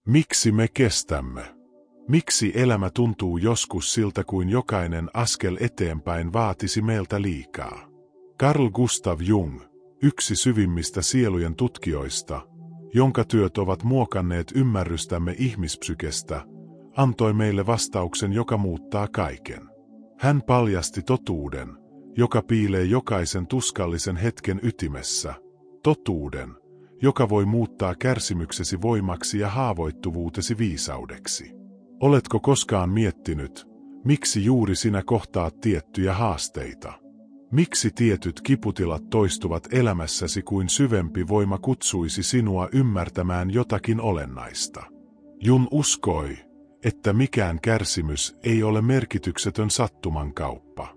Miksi me kestämme? Miksi elämä tuntuu joskus siltä kuin jokainen askel eteenpäin vaatisi meiltä liikaa? Carl Gustav Jung, yksi syvimmistä sielujen tutkijoista, jonka työt ovat muokanneet ymmärrystämme ihmispsykestä, antoi meille vastauksen, joka muuttaa kaiken. Hän paljasti totuuden, joka piilee jokaisen tuskallisen hetken ytimessä, totuuden, joka voi muuttaa kärsimyksesi voimaksi ja haavoittuvuutesi viisaudeksi. Oletko koskaan miettinyt, miksi juuri sinä kohtaat tiettyjä haasteita? Miksi tietyt kiputilat toistuvat elämässäsi kuin syvempi voima kutsuisi sinua ymmärtämään jotakin olennaista? Jung uskoi, että mikään kärsimys ei ole merkityksetön sattuman kauppa.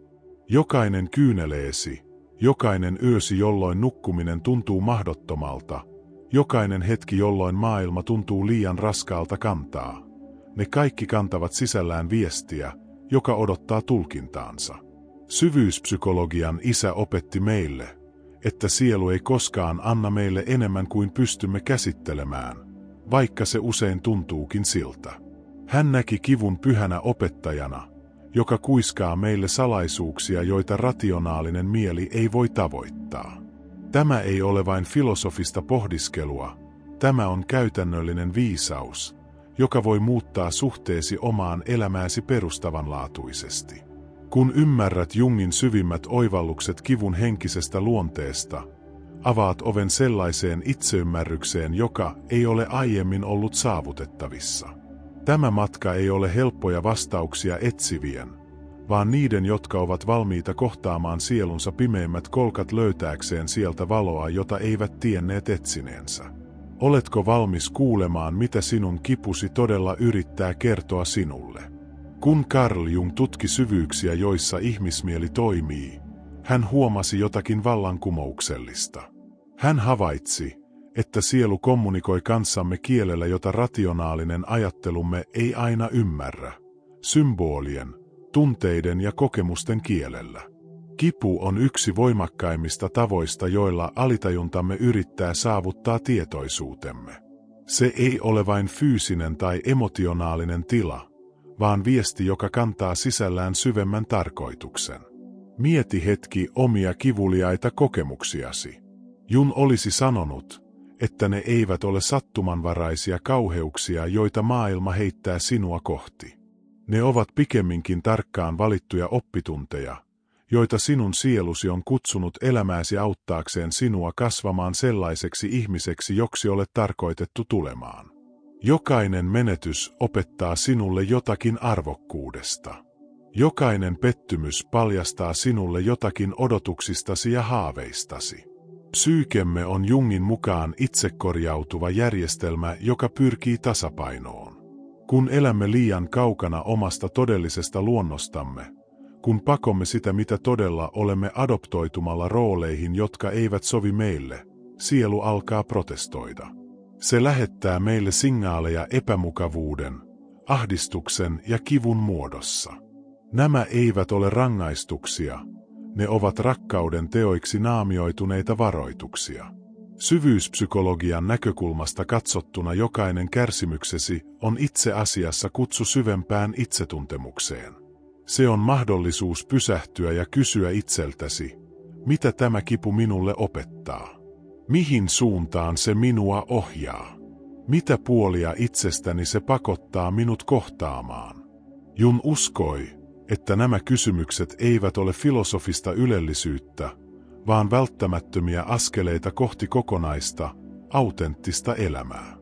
Jokainen kyyneleesi, jokainen yösi, jolloin nukkuminen tuntuu mahdottomalta, jokainen hetki, jolloin maailma tuntuu liian raskaalta kantaa, ne kaikki kantavat sisällään viestiä, joka odottaa tulkintaansa. Syvyyspsykologian isä opetti meille, että sielu ei koskaan anna meille enemmän kuin pystymme käsittelemään, vaikka se usein tuntuukin siltä. Hän näki kivun pyhänä opettajana, joka kuiskaa meille salaisuuksia, joita rationaalinen mieli ei voi tavoittaa. Tämä ei ole vain filosofista pohdiskelua, tämä on käytännöllinen viisaus, joka voi muuttaa suhteesi omaan elämääsi perustavanlaatuisesti. Kun ymmärrät Jungin syvimmät oivallukset kivun henkisestä luonteesta, avaat oven sellaiseen itseymmärrykseen, joka ei ole aiemmin ollut saavutettavissa. Tämä matka ei ole helppoja vastauksia etsivien, vaan niiden, jotka ovat valmiita kohtaamaan sielunsa pimeimmät kolkat löytääkseen sieltä valoa, jota eivät tienneet etsineensä. Oletko valmis kuulemaan, mitä sinun kipusi todella yrittää kertoa sinulle? Kun Carl Jung tutki syvyyksiä, joissa ihmismieli toimii, hän huomasi jotakin vallankumouksellista. Hän havaitsi, että sielu kommunikoi kanssamme kielellä, jota rationaalinen ajattelumme ei aina ymmärrä, symbolien, tunteiden ja kokemusten kielellä. Kipu on yksi voimakkaimmista tavoista, joilla alitajuntamme yrittää saavuttaa tietoisuutemme. Se ei ole vain fyysinen tai emotionaalinen tila, vaan viesti, joka kantaa sisällään syvemmän tarkoituksen. Mieti hetki omia kivuliaita kokemuksiasi. Jung olisi sanonut, että ne eivät ole sattumanvaraisia kauheuksia, joita maailma heittää sinua kohti. Ne ovat pikemminkin tarkkaan valittuja oppitunteja, joita sinun sielusi on kutsunut elämääsi auttaakseen sinua kasvamaan sellaiseksi ihmiseksi, joksi olet tarkoitettu tulemaan. Jokainen menetys opettaa sinulle jotakin arvokkuudesta. Jokainen pettymys paljastaa sinulle jotakin odotuksistasi ja haaveistasi. Psyykemme on Jungin mukaan itsekorjautuva järjestelmä, joka pyrkii tasapainoon. Kun elämme liian kaukana omasta todellisesta luonnostamme, kun pakomme sitä, mitä todella olemme, adoptoitumalla rooleihin, jotka eivät sovi meille, sielu alkaa protestoida. Se lähettää meille signaaleja epämukavuuden, ahdistuksen ja kivun muodossa. Nämä eivät ole rangaistuksia, ne ovat rakkauden teoiksi naamioituneita varoituksia. Syvyyspsykologian näkökulmasta katsottuna jokainen kärsimyksesi on itse asiassa kutsu syvempään itsetuntemukseen. Se on mahdollisuus pysähtyä ja kysyä itseltäsi, mitä tämä kipu minulle opettaa? Mihin suuntaan se minua ohjaa? Mitä puolia itsestäni se pakottaa minut kohtaamaan? Jung uskoi, että nämä kysymykset eivät ole filosofista ylellisyyttä, vaan välttämättömiä askeleita kohti kokonaista, autenttista elämää.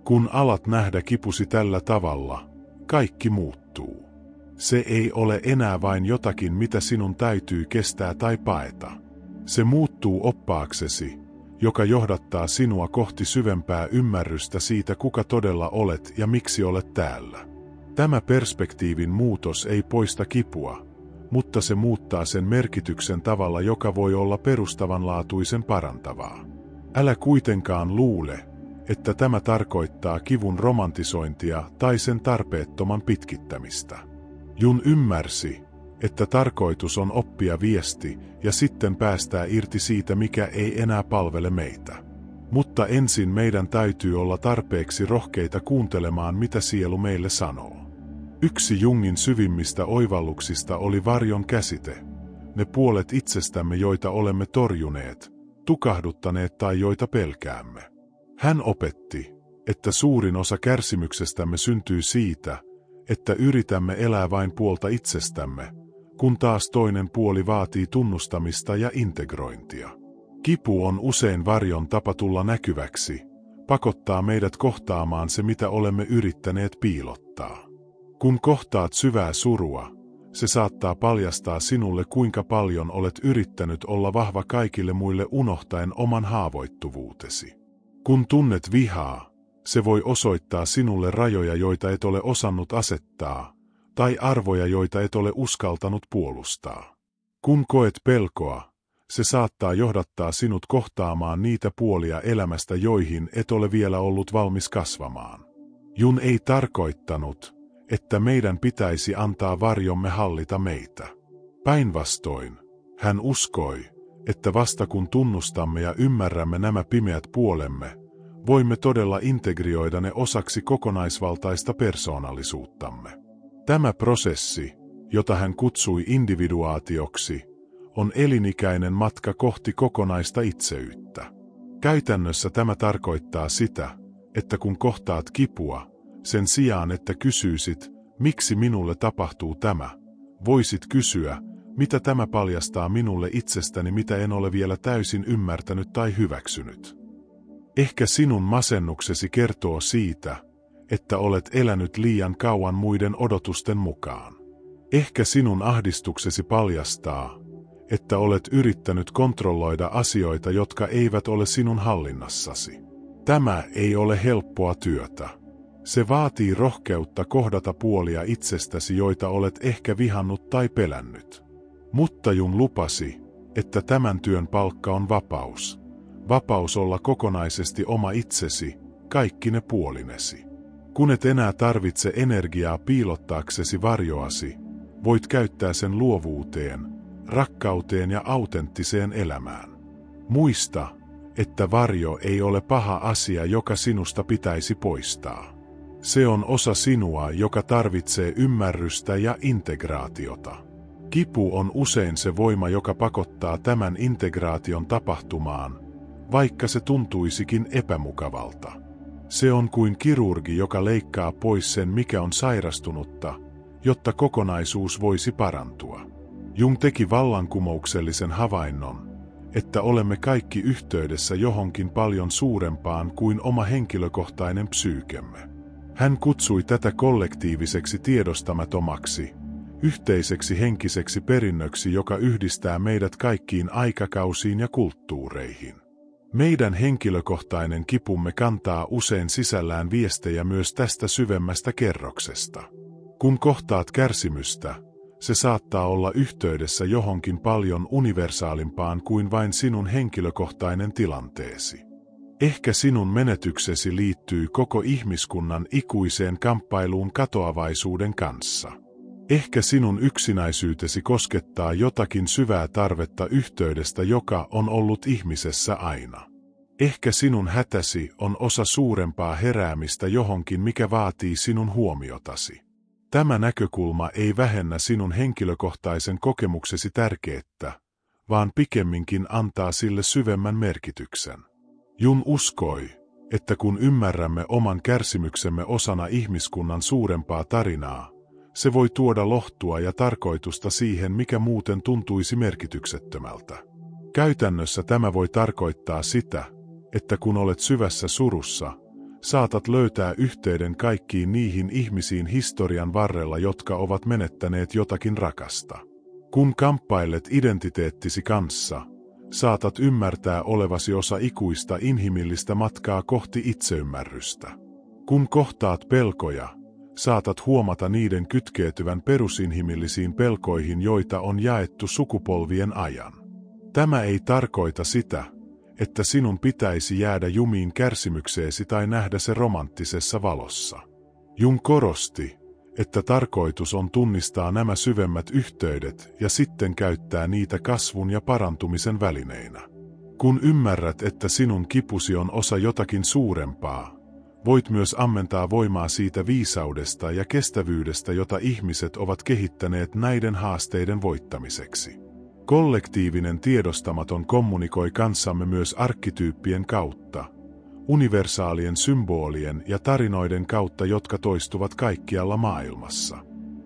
Kun alat nähdä kipusi tällä tavalla, kaikki muuttuu. Se ei ole enää vain jotakin, mitä sinun täytyy kestää tai paeta. Se muuttuu oppaaksesi, joka johdattaa sinua kohti syvempää ymmärrystä siitä, kuka todella olet ja miksi olet täällä. Tämä perspektiivin muutos ei poista kipua, mutta se muuttaa sen merkityksen tavalla, joka voi olla perustavanlaatuisen parantavaa. Älä kuitenkaan luule, että tämä tarkoittaa kivun romantisointia tai sen tarpeettoman pitkittämistä. Jung ymmärsi, että tarkoitus on oppia viesti ja sitten päästää irti siitä, mikä ei enää palvele meitä. Mutta ensin meidän täytyy olla tarpeeksi rohkeita kuuntelemaan, mitä sielu meille sanoo. Yksi Jungin syvimmistä oivalluksista oli varjon käsite. Ne puolet itsestämme, joita olemme torjuneet, tukahduttaneet tai joita pelkäämme. Hän opetti, että suurin osa kärsimyksestämme syntyy siitä, että yritämme elää vain puolta itsestämme, kun taas toinen puoli vaatii tunnustamista ja integrointia. Kipu on usein varjon tapa tulla näkyväksi, pakottaa meidät kohtaamaan se, mitä olemme yrittäneet piilottaa. Kun kohtaat syvää surua, se saattaa paljastaa sinulle, kuinka paljon olet yrittänyt olla vahva kaikille muille unohtaen oman haavoittuvuutesi. Kun tunnet vihaa, se voi osoittaa sinulle rajoja, joita et ole osannut asettaa, tai arvoja, joita et ole uskaltanut puolustaa. Kun koet pelkoa, se saattaa johdattaa sinut kohtaamaan niitä puolia elämästä, joihin et ole vielä ollut valmis kasvamaan. Jung ei tarkoittanut, että meidän pitäisi antaa varjomme hallita meitä. Päinvastoin, hän uskoi, että vasta kun tunnustamme ja ymmärrämme nämä pimeät puolemme, voimme todella integrioida ne osaksi kokonaisvaltaista persoonallisuuttamme. Tämä prosessi, jota hän kutsui individuaatioksi, on elinikäinen matka kohti kokonaista itseyttä. Käytännössä tämä tarkoittaa sitä, että kun kohtaat kipua, sen sijaan että kysyisit, miksi minulle tapahtuu tämä, voisit kysyä, mitä tämä paljastaa minulle itsestäni, mitä en ole vielä täysin ymmärtänyt tai hyväksynyt. Ehkä sinun masennuksesi kertoo siitä, että olet elänyt liian kauan muiden odotusten mukaan. Ehkä sinun ahdistuksesi paljastaa, että olet yrittänyt kontrolloida asioita, jotka eivät ole sinun hallinnassasi. Tämä ei ole helppoa työtä. Se vaatii rohkeutta kohdata puolia itsestäsi, joita olet ehkä vihannut tai pelännyt. Mutta Jung lupasi, että tämän työn palkka on vapaus. Vapaus olla kokonaisesti oma itsesi, kaikkine puolinesi. Kun et enää tarvitse energiaa piilottaaksesi varjoasi, voit käyttää sen luovuuteen, rakkauteen ja autenttiseen elämään. Muista, että varjo ei ole paha asia, joka sinusta pitäisi poistaa. Se on osa sinua, joka tarvitsee ymmärrystä ja integraatiota. Kipu on usein se voima, joka pakottaa tämän integraation tapahtumaan, vaikka se tuntuisikin epämukavalta. Se on kuin kirurgi, joka leikkaa pois sen, mikä on sairastunutta, jotta kokonaisuus voisi parantua. Jung teki vallankumouksellisen havainnon, että olemme kaikki yhteydessä johonkin paljon suurempaan kuin oma henkilökohtainen psyykemme. Hän kutsui tätä kollektiiviseksi tiedostamatomaksi, yhteiseksi henkiseksi perinnöksi, joka yhdistää meidät kaikkiin aikakausiin ja kulttuureihin. Meidän henkilökohtainen kipumme kantaa usein sisällään viestejä myös tästä syvemmästä kerroksesta. Kun kohtaat kärsimystä, se saattaa olla yhteydessä johonkin paljon universaalimpaan kuin vain sinun henkilökohtainen tilanteesi. Ehkä sinun menetyksesi liittyy koko ihmiskunnan ikuiseen kamppailuun katoavaisuuden kanssa. Ehkä sinun yksinäisyytesi koskettaa jotakin syvää tarvetta yhteydestä, joka on ollut ihmisessä aina. Ehkä sinun hätäsi on osa suurempaa heräämistä johonkin, mikä vaatii sinun huomiotasi. Tämä näkökulma ei vähennä sinun henkilökohtaisen kokemuksesi tärkeyttä, vaan pikemminkin antaa sille syvemmän merkityksen. Jung uskoi, että kun ymmärrämme oman kärsimyksemme osana ihmiskunnan suurempaa tarinaa, se voi tuoda lohtua ja tarkoitusta siihen, mikä muuten tuntuisi merkityksettömältä. Käytännössä tämä voi tarkoittaa sitä, että kun olet syvässä surussa, saatat löytää yhteyden kaikkiin niihin ihmisiin historian varrella, jotka ovat menettäneet jotakin rakasta. Kun kamppailet identiteettisi kanssa, saatat ymmärtää olevasi osa ikuista inhimillistä matkaa kohti itseymmärrystä. Kun kohtaat pelkoja, saatat huomata niiden kytkeytyvän perusinhimillisiin pelkoihin, joita on jaettu sukupolvien ajan. Tämä ei tarkoita sitä, että sinun pitäisi jäädä jumiin kärsimykseesi tai nähdä se romanttisessa valossa. Jung korosti, että tarkoitus on tunnistaa nämä syvemmät yhteydet ja sitten käyttää niitä kasvun ja parantumisen välineinä. Kun ymmärrät, että sinun kipusi on osa jotakin suurempaa, voit myös ammentaa voimaa siitä viisaudesta ja kestävyydestä, jota ihmiset ovat kehittäneet näiden haasteiden voittamiseksi. Kollektiivinen tiedostamaton kommunikoi kanssamme myös arkkityyppien kautta, universaalien symbolien ja tarinoiden kautta, jotka toistuvat kaikkialla maailmassa.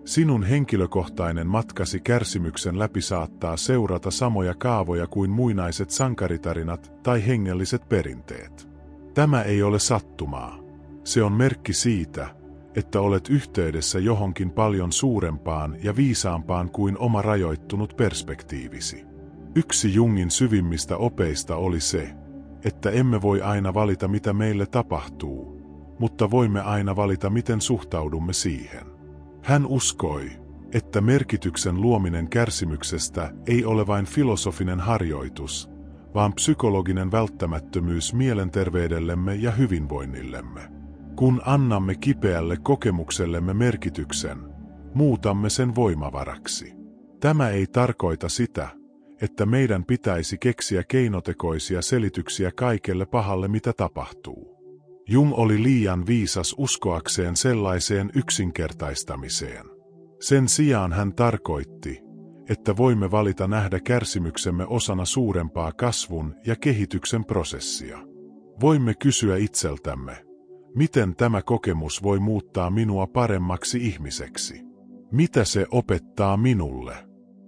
Sinun henkilökohtainen matkasi kärsimyksen läpi saattaa seurata samoja kaavoja kuin muinaiset sankaritarinat tai hengelliset perinteet. Tämä ei ole sattumaa. Se on merkki siitä, että olet yhteydessä johonkin paljon suurempaan ja viisaampaan kuin oma rajoittunut perspektiivisi. Yksi Jungin syvimmistä opeista oli se, että emme voi aina valita, mitä meille tapahtuu, mutta voimme aina valita, miten suhtaudumme siihen. Hän uskoi, että merkityksen luominen kärsimyksestä ei ole vain filosofinen harjoitus, vaan psykologinen välttämättömyys mielenterveydellemme ja hyvinvoinnillemme. Kun annamme kipeälle kokemuksellemme merkityksen, muutamme sen voimavaraksi. Tämä ei tarkoita sitä, että meidän pitäisi keksiä keinotekoisia selityksiä kaikelle pahalle, mitä tapahtuu. Jung oli liian viisas uskoakseen sellaiseen yksinkertaistamiseen. Sen sijaan hän tarkoitti, että voimme valita nähdä kärsimyksemme osana suurempaa kasvun ja kehityksen prosessia. Voimme kysyä itseltämme, miten tämä kokemus voi muuttaa minua paremmaksi ihmiseksi? Mitä se opettaa minulle?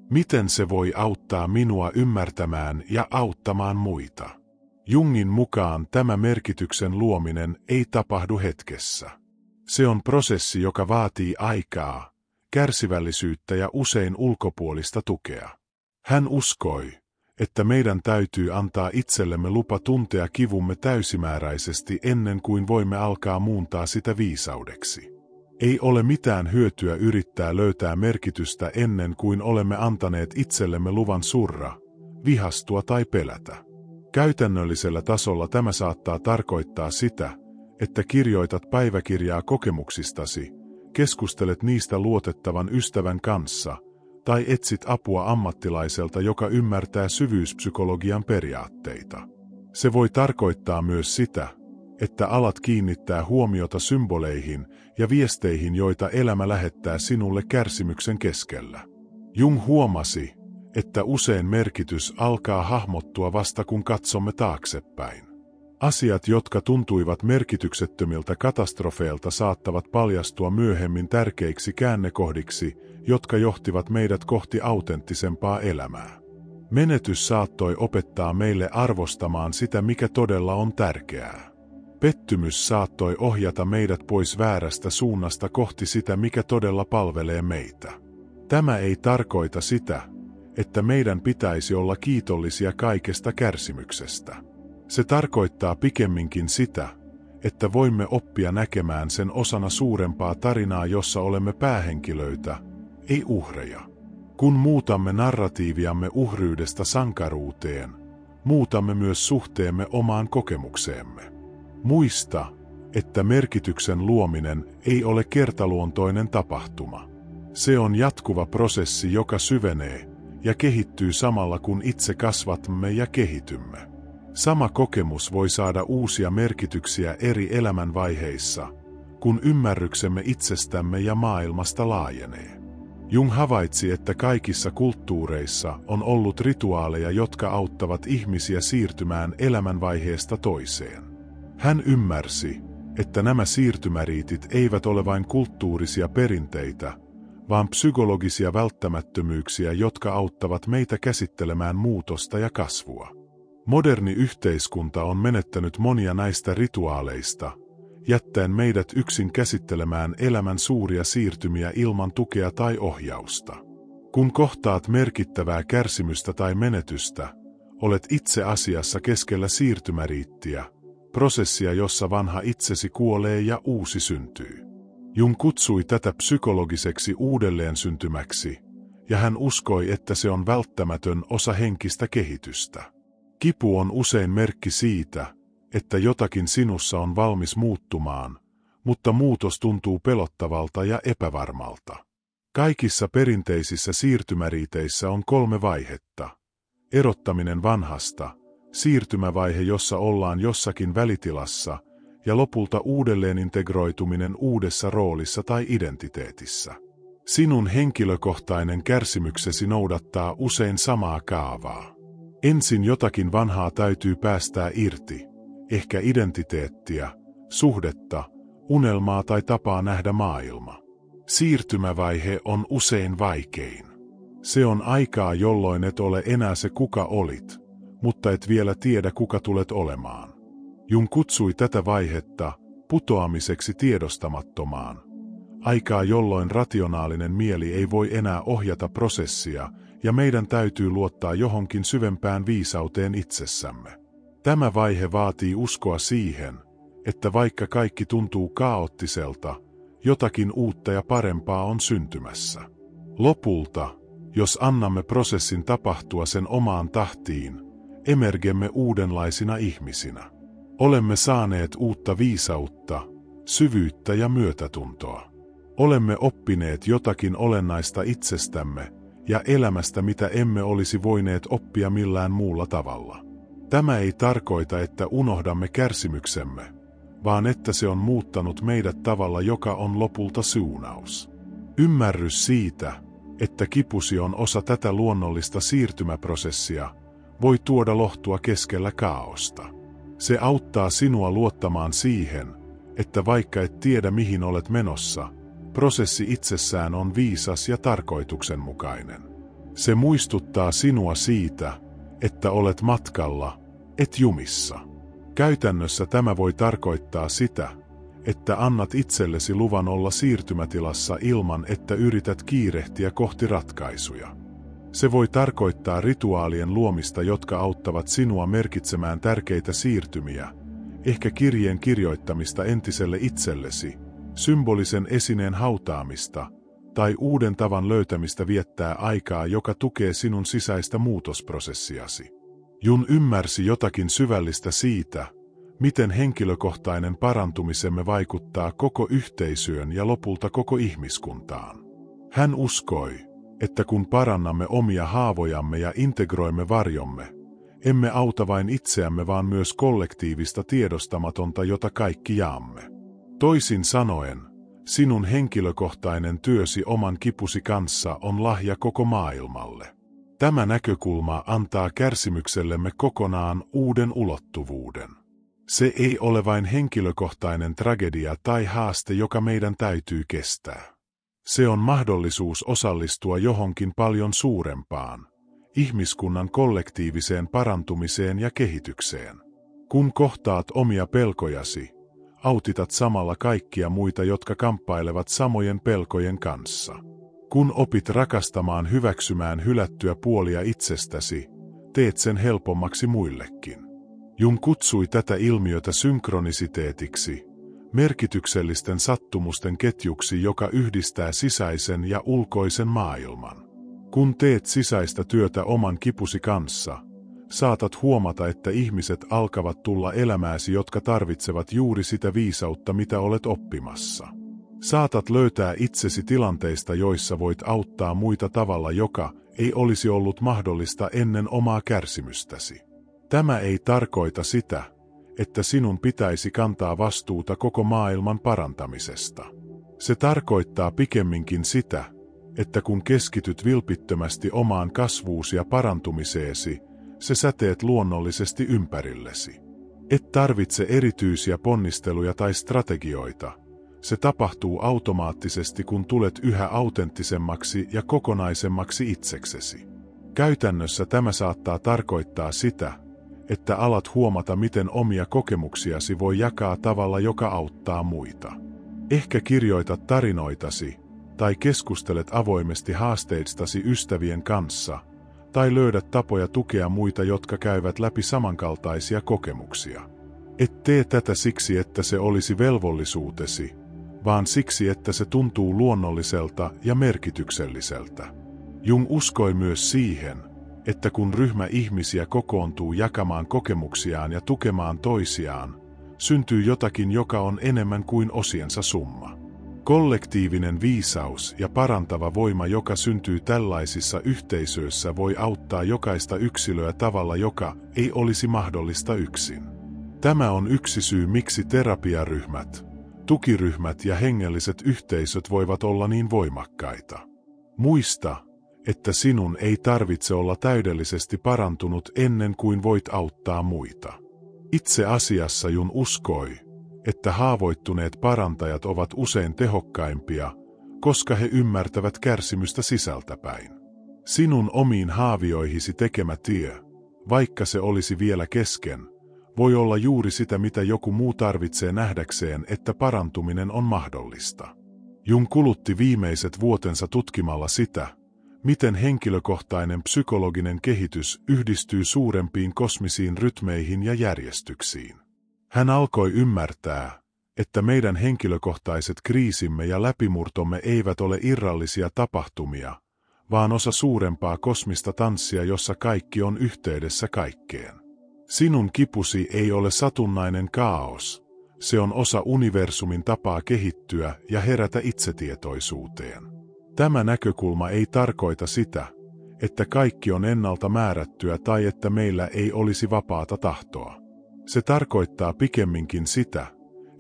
Miten se voi auttaa minua ymmärtämään ja auttamaan muita? Jungin mukaan tämä merkityksen luominen ei tapahdu hetkessä. Se on prosessi, joka vaatii aikaa, kärsivällisyyttä ja usein ulkopuolista tukea. Hän uskoi, että meidän täytyy antaa itsellemme lupa tuntea kivumme täysimääräisesti ennen kuin voimme alkaa muuntaa sitä viisaudeksi. Ei ole mitään hyötyä yrittää löytää merkitystä ennen kuin olemme antaneet itsellemme luvan surra, vihastua tai pelätä. Käytännöllisellä tasolla tämä saattaa tarkoittaa sitä, että kirjoitat päiväkirjaa kokemuksistasi, keskustelet niistä luotettavan ystävän kanssa, tai etsit apua ammattilaiselta, joka ymmärtää syvyyspsykologian periaatteita. Se voi tarkoittaa myös sitä, että alat kiinnittää huomiota symboleihin ja viesteihin, joita elämä lähettää sinulle kärsimyksen keskellä. Jung huomasi, että usein merkitys alkaa hahmottua vasta kun katsomme taaksepäin. Asiat, jotka tuntuivat merkityksettömiltä katastrofeilta, saattavat paljastua myöhemmin tärkeiksi käännekohdiksi, jotka johtivat meidät kohti autenttisempaa elämää. Menetys saattoi opettaa meille arvostamaan sitä, mikä todella on tärkeää. Pettymys saattoi ohjata meidät pois väärästä suunnasta kohti sitä, mikä todella palvelee meitä. Tämä ei tarkoita sitä, että meidän pitäisi olla kiitollisia kaikesta kärsimyksestä. Se tarkoittaa pikemminkin sitä, että voimme oppia näkemään sen osana suurempaa tarinaa, jossa olemme päähenkilöitä, ei uhreja. Kun muutamme narratiiviamme uhryydesta sankaruuteen, muutamme myös suhteemme omaan kokemukseemme. Muista, että merkityksen luominen ei ole kertaluontoinen tapahtuma. Se on jatkuva prosessi, joka syvenee ja kehittyy samalla kun itse kasvamme ja kehitymme. Sama kokemus voi saada uusia merkityksiä eri elämänvaiheissa, kun ymmärryksemme itsestämme ja maailmasta laajenee. Jung havaitsi, että kaikissa kulttuureissa on ollut rituaaleja, jotka auttavat ihmisiä siirtymään elämänvaiheesta toiseen. Hän ymmärsi, että nämä siirtymäriitit eivät ole vain kulttuurisia perinteitä, vaan psykologisia välttämättömyyksiä, jotka auttavat meitä käsittelemään muutosta ja kasvua. Moderni yhteiskunta on menettänyt monia näistä rituaaleista, jättäen meidät yksin käsittelemään elämän suuria siirtymiä ilman tukea tai ohjausta. Kun kohtaat merkittävää kärsimystä tai menetystä, olet itse asiassa keskellä siirtymäriittiä, prosessia, jossa vanha itsesi kuolee ja uusi syntyy. Jung kutsui tätä psykologiseksi uudelleensyntymäksi, ja hän uskoi, että se on välttämätön osa henkistä kehitystä. Kipu on usein merkki siitä, että jotakin sinussa on valmis muuttumaan, mutta muutos tuntuu pelottavalta ja epävarmalta. Kaikissa perinteisissä siirtymäriiteissä on 3 vaihetta. Erottaminen vanhasta, siirtymävaihe, jossa ollaan jossakin välitilassa, ja lopulta uudelleen integroituminen uudessa roolissa tai identiteetissä. Sinun henkilökohtainen kärsimyksesi noudattaa usein samaa kaavaa. Ensin jotakin vanhaa täytyy päästää irti, ehkä identiteettiä, suhdetta, unelmaa tai tapaa nähdä maailma. Siirtymävaihe on usein vaikein. Se on aikaa, jolloin et ole enää se kuka olit, mutta et vielä tiedä kuka tulet olemaan. Jung kutsui tätä vaihetta putoamiseksi tiedostamattomaan. Aikaa, jolloin rationaalinen mieli ei voi enää ohjata prosessia ja meidän täytyy luottaa johonkin syvempään viisauteen itsessämme. Tämä vaihe vaatii uskoa siihen, että vaikka kaikki tuntuu kaoottiselta, jotakin uutta ja parempaa on syntymässä. Lopulta, jos annamme prosessin tapahtua sen omaan tahtiin, emergemme uudenlaisina ihmisinä. Olemme saaneet uutta viisautta, syvyyttä ja myötätuntoa. Olemme oppineet jotakin olennaista itsestämme ja elämästä, mitä emme olisi voineet oppia millään muulla tavalla. Tämä ei tarkoita, että unohdamme kärsimyksemme, vaan että se on muuttanut meidät tavalla, joka on lopulta suunnaus. Ymmärrys siitä, että kipusi on osa tätä luonnollista siirtymäprosessia, voi tuoda lohtua keskellä kaaosta. Se auttaa sinua luottamaan siihen, että vaikka et tiedä mihin olet menossa, prosessi itsessään on viisas ja tarkoituksenmukainen. Se muistuttaa sinua siitä, että olet matkalla, et jumissa. Käytännössä tämä voi tarkoittaa sitä, että annat itsellesi luvan olla siirtymätilassa ilman, että yrität kiirehtiä kohti ratkaisuja. Se voi tarkoittaa rituaalien luomista, jotka auttavat sinua merkitsemään tärkeitä siirtymiä, ehkä kirjeen kirjoittamista entiselle itsellesi, symbolisen esineen hautaamista tai uuden tavan löytämistä viettää aikaa, joka tukee sinun sisäistä muutosprosessiasi. Jung ymmärsi jotakin syvällistä siitä, miten henkilökohtainen parantumisemme vaikuttaa koko yhteisöön ja lopulta koko ihmiskuntaan. Hän uskoi, että kun parannamme omia haavojamme ja integroimme varjomme, emme auta vain itseämme, vaan myös kollektiivista tiedostamatonta, jota kaikki jaamme. Toisin sanoen, sinun henkilökohtainen työsi oman kipusi kanssa on lahja koko maailmalle. Tämä näkökulma antaa kärsimyksellemme kokonaan uuden ulottuvuuden. Se ei ole vain henkilökohtainen tragedia tai haaste, joka meidän täytyy kestää. Se on mahdollisuus osallistua johonkin paljon suurempaan, ihmiskunnan kollektiiviseen parantumiseen ja kehitykseen. Kun kohtaat omia pelkojasi, autitat samalla kaikkia muita, jotka kamppailevat samojen pelkojen kanssa. Kun opit rakastamaan, hyväksymään hylättyä puolia itsestäsi, teet sen helpommaksi muillekin. Jung kutsui tätä ilmiötä synkronisiteetiksi, merkityksellisten sattumusten ketjuksi, joka yhdistää sisäisen ja ulkoisen maailman. Kun teet sisäistä työtä oman kipusi kanssa, saatat huomata, että ihmiset alkavat tulla elämääsi, jotka tarvitsevat juuri sitä viisautta, mitä olet oppimassa. Saatat löytää itsesi tilanteista, joissa voit auttaa muita tavalla, joka ei olisi ollut mahdollista ennen omaa kärsimystäsi. Tämä ei tarkoita sitä, että sinun pitäisi kantaa vastuuta koko maailman parantamisesta. Se tarkoittaa pikemminkin sitä, että kun keskityt vilpittömästi omaan kasvuusi ja parantumiseesi, se säteet luonnollisesti ympärillesi. Et tarvitse erityisiä ponnisteluja tai strategioita. Se tapahtuu automaattisesti, kun tulet yhä autenttisemmaksi ja kokonaisemmaksi itseksesi. Käytännössä tämä saattaa tarkoittaa sitä, että alat huomata, miten omia kokemuksiasi voi jakaa tavalla, joka auttaa muita. Ehkä kirjoitat tarinoitasi, tai keskustelet avoimesti haasteistasi ystävien kanssa, tai löydät tapoja tukea muita, jotka käyvät läpi samankaltaisia kokemuksia. Et tee tätä siksi, että se olisi velvollisuutesi, vaan siksi, että se tuntuu luonnolliselta ja merkitykselliseltä. Jung uskoi myös siihen, että kun ryhmä ihmisiä kokoontuu jakamaan kokemuksiaan ja tukemaan toisiaan, syntyy jotakin, joka on enemmän kuin osiensa summa. Kollektiivinen viisaus ja parantava voima, joka syntyy tällaisissa yhteisöissä, voi auttaa jokaista yksilöä tavalla, joka ei olisi mahdollista yksin. Tämä on yksi syy, miksi terapiaryhmät, tukiryhmät ja hengelliset yhteisöt voivat olla niin voimakkaita. Muista, että sinun ei tarvitse olla täydellisesti parantunut ennen kuin voit auttaa muita. Itse asiassa Jung uskoi, että haavoittuneet parantajat ovat usein tehokkaimpia, koska he ymmärtävät kärsimystä sisältäpäin. Sinun omiin haavioihisi tekemä tie, vaikka se olisi vielä kesken, voi olla juuri sitä, mitä joku muu tarvitsee nähdäkseen, että parantuminen on mahdollista. Jung kulutti viimeiset vuotensa tutkimalla sitä, miten henkilökohtainen psykologinen kehitys yhdistyy suurempiin kosmisiin rytmeihin ja järjestyksiin. Hän alkoi ymmärtää, että meidän henkilökohtaiset kriisimme ja läpimurtomme eivät ole irrallisia tapahtumia, vaan osa suurempaa kosmista tanssia, jossa kaikki on yhteydessä kaikkeen. Sinun kipusi ei ole satunnainen kaos, se on osa universumin tapaa kehittyä ja herätä itsetietoisuuteen. Tämä näkökulma ei tarkoita sitä, että kaikki on ennalta määrättyä tai että meillä ei olisi vapaata tahtoa. Se tarkoittaa pikemminkin sitä,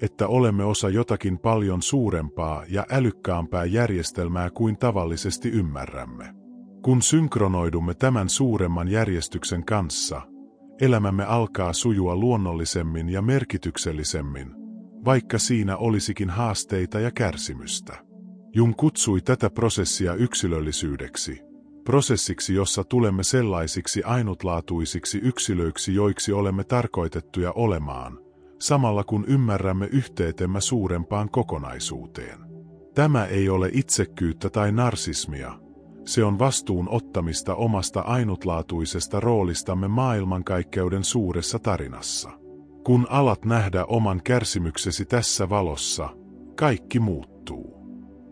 että olemme osa jotakin paljon suurempaa ja älykkäämpää järjestelmää kuin tavallisesti ymmärrämme. Kun synkronoidumme tämän suuremman järjestyksen kanssa, elämämme alkaa sujua luonnollisemmin ja merkityksellisemmin, vaikka siinä olisikin haasteita ja kärsimystä. Jung kutsui tätä prosessia yksilöllisyydeksi, prosessiksi, jossa tulemme sellaisiksi ainutlaatuisiksi yksilöiksi, joiksi olemme tarkoitettuja olemaan, samalla kun ymmärrämme yhteytemme suurempaan kokonaisuuteen. Tämä ei ole itsekkyyttä tai narsismia, se on vastuun ottamista omasta ainutlaatuisesta roolistamme maailmankaikkeuden suuressa tarinassa. Kun alat nähdä oman kärsimyksesi tässä valossa, kaikki muuttuu.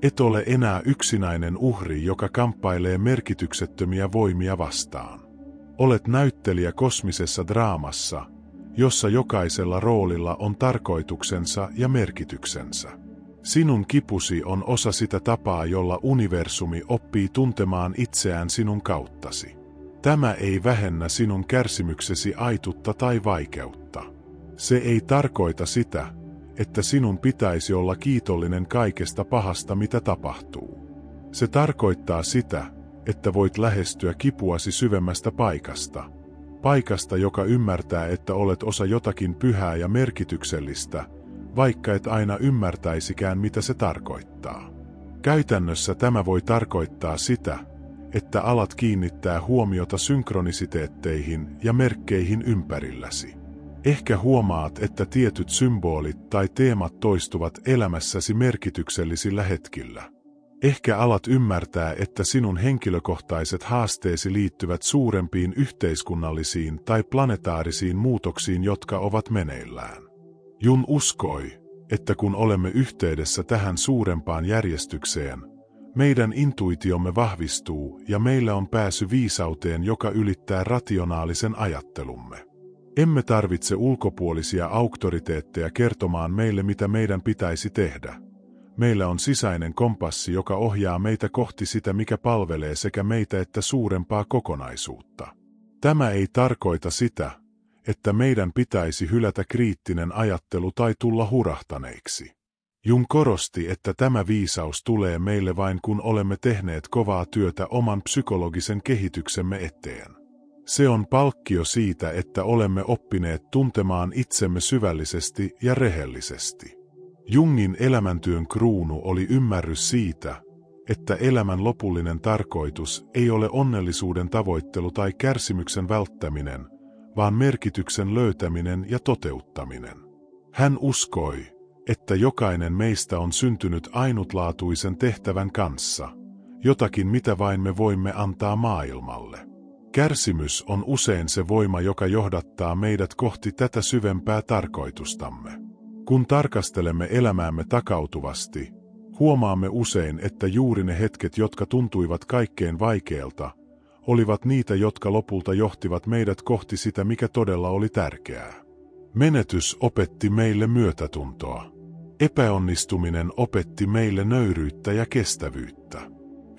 Et ole enää yksinäinen uhri, joka kamppailee merkityksettömiä voimia vastaan. Olet näyttelijä kosmisessa draamassa, jossa jokaisella roolilla on tarkoituksensa ja merkityksensä. Sinun kipusi on osa sitä tapaa, jolla universumi oppii tuntemaan itseään sinun kauttasi. Tämä ei vähennä sinun kärsimyksesi aituutta tai vaikeutta. Se ei tarkoita sitä, että sinun pitäisi olla kiitollinen kaikesta pahasta, mitä tapahtuu. Se tarkoittaa sitä, että voit lähestyä kipuasi syvemmästä paikasta. Paikasta, joka ymmärtää, että olet osa jotakin pyhää ja merkityksellistä, vaikka et aina ymmärtäisikään, mitä se tarkoittaa. Käytännössä tämä voi tarkoittaa sitä, että alat kiinnittää huomiota synkronisiteetteihin ja merkkeihin ympärilläsi. Ehkä huomaat, että tietyt symbolit tai teemat toistuvat elämässäsi merkityksellisillä hetkillä. Ehkä alat ymmärtää, että sinun henkilökohtaiset haasteesi liittyvät suurempiin yhteiskunnallisiin tai planetaarisiin muutoksiin, jotka ovat meneillään. Jung uskoi, että kun olemme yhteydessä tähän suurempaan järjestykseen, meidän intuitiomme vahvistuu ja meillä on pääsy viisauteen, joka ylittää rationaalisen ajattelumme. Emme tarvitse ulkopuolisia auktoriteetteja kertomaan meille, mitä meidän pitäisi tehdä. Meillä on sisäinen kompassi, joka ohjaa meitä kohti sitä, mikä palvelee sekä meitä että suurempaa kokonaisuutta. Tämä ei tarkoita sitä, että meidän pitäisi hylätä kriittinen ajattelu tai tulla hurahtaneiksi. Jung korosti, että tämä viisaus tulee meille vain kun olemme tehneet kovaa työtä oman psykologisen kehityksemme eteen. Se on palkkio siitä, että olemme oppineet tuntemaan itsemme syvällisesti ja rehellisesti. Jungin elämäntyön kruunu oli ymmärrys siitä, että elämän lopullinen tarkoitus ei ole onnellisuuden tavoittelu tai kärsimyksen välttäminen, vaan merkityksen löytäminen ja toteuttaminen. Hän uskoi, että jokainen meistä on syntynyt ainutlaatuisen tehtävän kanssa, jotakin mitä vain me voimme antaa maailmalle. Kärsimys on usein se voima, joka johdattaa meidät kohti tätä syvempää tarkoitustamme. Kun tarkastelemme elämäämme takautuvasti, huomaamme usein, että juuri ne hetket, jotka tuntuivat kaikkein vaikeilta, olivat niitä, jotka lopulta johtivat meidät kohti sitä, mikä todella oli tärkeää. Menetys opetti meille myötätuntoa. Epäonnistuminen opetti meille nöyryyttä ja kestävyyttä.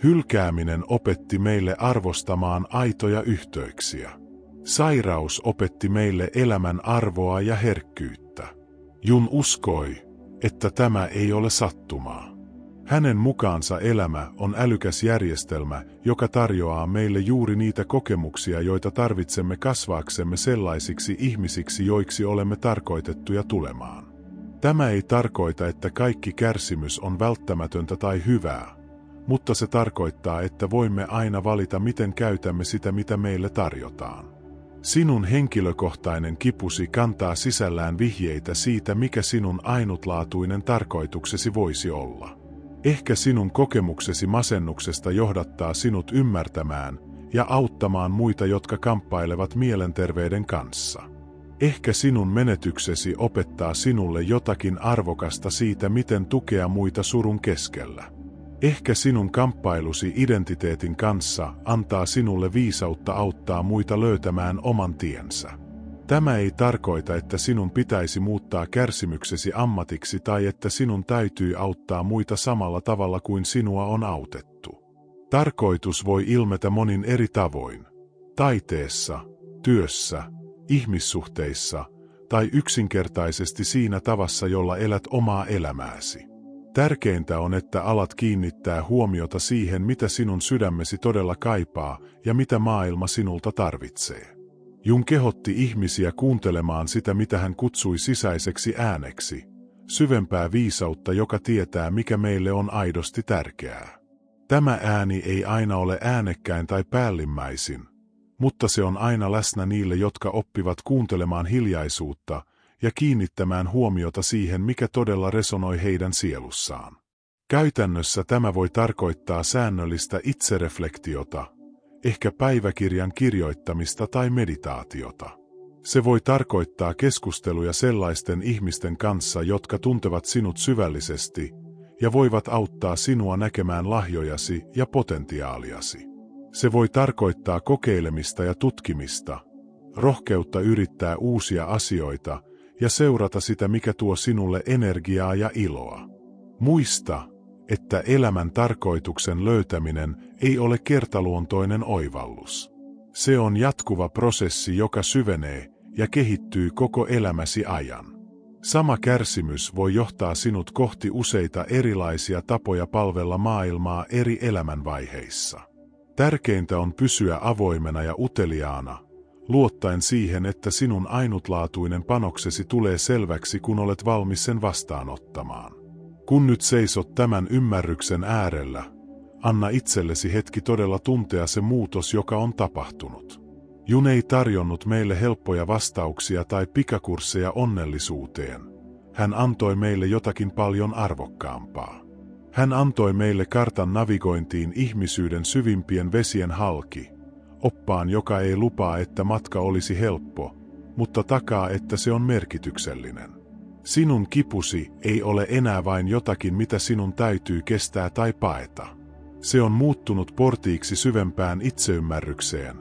Hylkääminen opetti meille arvostamaan aitoja yhteyksiä. Sairaus opetti meille elämän arvoa ja herkkyyttä. Jung uskoi, että tämä ei ole sattumaa. Hänen mukaansa elämä on älykäs järjestelmä, joka tarjoaa meille juuri niitä kokemuksia, joita tarvitsemme kasvaaksemme sellaisiksi ihmisiksi, joiksi olemme tarkoitettuja tulemaan. Tämä ei tarkoita, että kaikki kärsimys on välttämätöntä tai hyvää, mutta se tarkoittaa, että voimme aina valita, miten käytämme sitä, mitä meille tarjotaan. Sinun henkilökohtainen kipusi kantaa sisällään vihjeitä siitä, mikä sinun ainutlaatuinen tarkoituksesi voisi olla. Ehkä sinun kokemuksesi masennuksesta johdattaa sinut ymmärtämään ja auttamaan muita, jotka kamppailevat mielenterveyden kanssa. Ehkä sinun menetyksesi opettaa sinulle jotakin arvokasta siitä, miten tukea muita surun keskellä. Ehkä sinun kamppailusi identiteetin kanssa antaa sinulle viisautta auttaa muita löytämään oman tiensä. Tämä ei tarkoita, että sinun pitäisi muuttaa kärsimyksesi ammatiksi tai että sinun täytyy auttaa muita samalla tavalla kuin sinua on autettu. Tarkoitus voi ilmetä monin eri tavoin. Taiteessa, työssä, ihmissuhteissa tai yksinkertaisesti siinä tavassa, jolla elät omaa elämääsi. Tärkeintä on, että alat kiinnittää huomiota siihen, mitä sinun sydämesi todella kaipaa ja mitä maailma sinulta tarvitsee. Jung kehotti ihmisiä kuuntelemaan sitä, mitä hän kutsui sisäiseksi ääneksi, syvempää viisautta, joka tietää, mikä meille on aidosti tärkeää. Tämä ääni ei aina ole äänekkäin tai päällimmäisin, mutta se on aina läsnä niille, jotka oppivat kuuntelemaan hiljaisuutta ja kiinnittämään huomiota siihen, mikä todella resonoi heidän sielussaan. Käytännössä tämä voi tarkoittaa säännöllistä itsereflektiota, ehkä päiväkirjan kirjoittamista tai meditaatiota. Se voi tarkoittaa keskusteluja sellaisten ihmisten kanssa, jotka tuntevat sinut syvällisesti ja voivat auttaa sinua näkemään lahjojasi ja potentiaaliasi. Se voi tarkoittaa kokeilemista ja tutkimista, rohkeutta yrittää uusia asioita ja seurata sitä, mikä tuo sinulle energiaa ja iloa. Muista, että elämän tarkoituksen löytäminen ei ole kertaluontoinen oivallus. Se on jatkuva prosessi, joka syvenee ja kehittyy koko elämäsi ajan. Sama kärsimys voi johtaa sinut kohti useita erilaisia tapoja palvella maailmaa eri elämänvaiheissa. Tärkeintä on pysyä avoimena ja uteliaana, luottaen siihen, että sinun ainutlaatuinen panoksesi tulee selväksi, kun olet valmis sen vastaanottamaan. Kun nyt seisot tämän ymmärryksen äärellä, anna itsellesi hetki todella tuntea se muutos, joka on tapahtunut. Jung ei tarjonnut meille helppoja vastauksia tai pikakursseja onnellisuuteen. Hän antoi meille jotakin paljon arvokkaampaa. Hän antoi meille kartan navigointiin ihmisyyden syvimpien vesien halki, oppaan, joka ei lupaa, että matka olisi helppo, mutta takaa, että se on merkityksellinen. Sinun kipusi ei ole enää vain jotakin, mitä sinun täytyy kestää tai paeta. Se on muuttunut portiiksi syvempään itseymmärrykseen,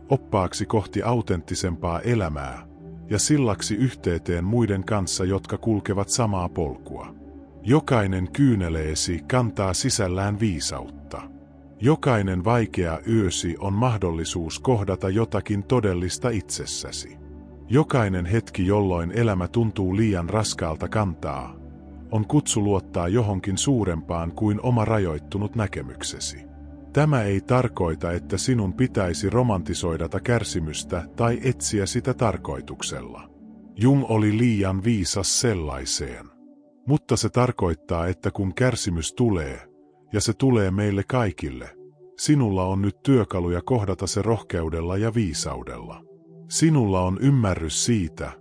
oppaaksi kohti autenttisempaa elämää ja sillaksi yhteyteen muiden kanssa, jotka kulkevat samaa polkua. Jokainen kyyneleesi kantaa sisällään viisautta. Jokainen vaikea yösi on mahdollisuus kohdata jotakin todellista itsessäsi. Jokainen hetki, jolloin elämä tuntuu liian raskaalta kantaa, on kutsu luottaa johonkin suurempaan kuin oma rajoittunut näkemyksesi. Tämä ei tarkoita, että sinun pitäisi romantisoida kärsimystä tai etsiä sitä tarkoituksella. Jung oli liian viisas sellaiseen. Mutta se tarkoittaa, että kun kärsimys tulee, ja se tulee meille kaikille, sinulla on nyt työkaluja kohdata se rohkeudella ja viisaudella. Sinulla on ymmärrys siitä,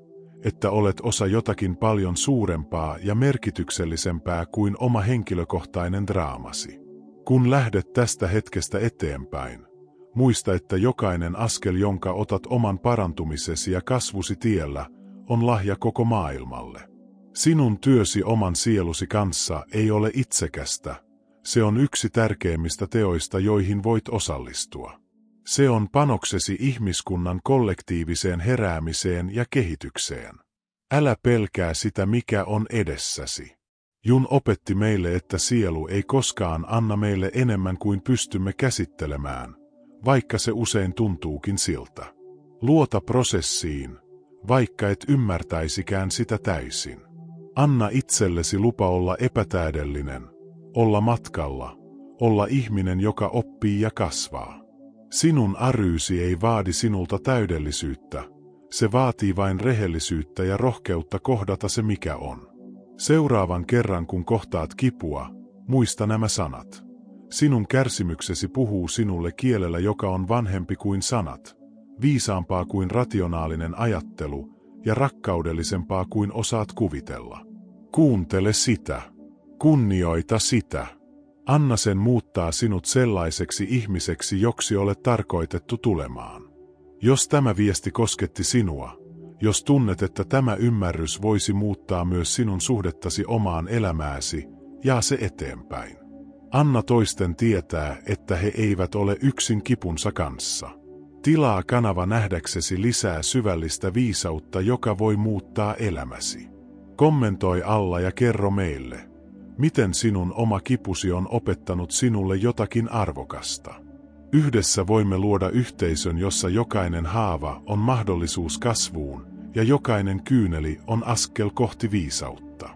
että olet osa jotakin paljon suurempaa ja merkityksellisempää kuin oma henkilökohtainen draamasi. Kun lähdet tästä hetkestä eteenpäin, muista, että jokainen askel, jonka otat oman parantumisesi ja kasvusi tiellä, on lahja koko maailmalle. Sinun työsi oman sielusi kanssa ei ole itsekästä. Se on yksi tärkeimmistä teoista, joihin voit osallistua. Se on panoksesi ihmiskunnan kollektiiviseen heräämiseen ja kehitykseen. Älä pelkää sitä, mikä on edessäsi. Jun opetti meille, että sielu ei koskaan anna meille enemmän kuin pystymme käsittelemään, vaikka se usein tuntuukin siltä. Luota prosessiin, vaikka et ymmärtäisikään sitä täysin. Anna itsellesi lupa olla epätäydellinen, olla matkalla, olla ihminen, joka oppii ja kasvaa. Sinun aryysi ei vaadi sinulta täydellisyyttä, se vaatii vain rehellisyyttä ja rohkeutta kohdata se mikä on. Seuraavan kerran kun kohtaat kipua, muista nämä sanat. Sinun kärsimyksesi puhuu sinulle kielellä, joka on vanhempi kuin sanat, viisaampaa kuin rationaalinen ajattelu ja rakkaudellisempaa kuin osaat kuvitella. Kuuntele sitä. Kunnioita sitä. Anna sen muuttaa sinut sellaiseksi ihmiseksi, joksi olet tarkoitettu tulemaan. Jos tämä viesti kosketti sinua, jos tunnet, että tämä ymmärrys voisi muuttaa myös sinun suhdettasi omaan elämääsi, jaa se eteenpäin. Anna toisten tietää, että he eivät ole yksin kipunsa kanssa. Tilaa kanava nähdäksesi lisää syvällistä viisautta, joka voi muuttaa elämäsi. Kommentoi alla ja kerro meille, miten sinun oma kipusi on opettanut sinulle jotakin arvokasta. Yhdessä voimme luoda yhteisön, jossa jokainen haava on mahdollisuus kasvuun ja jokainen kyyneli on askel kohti viisautta.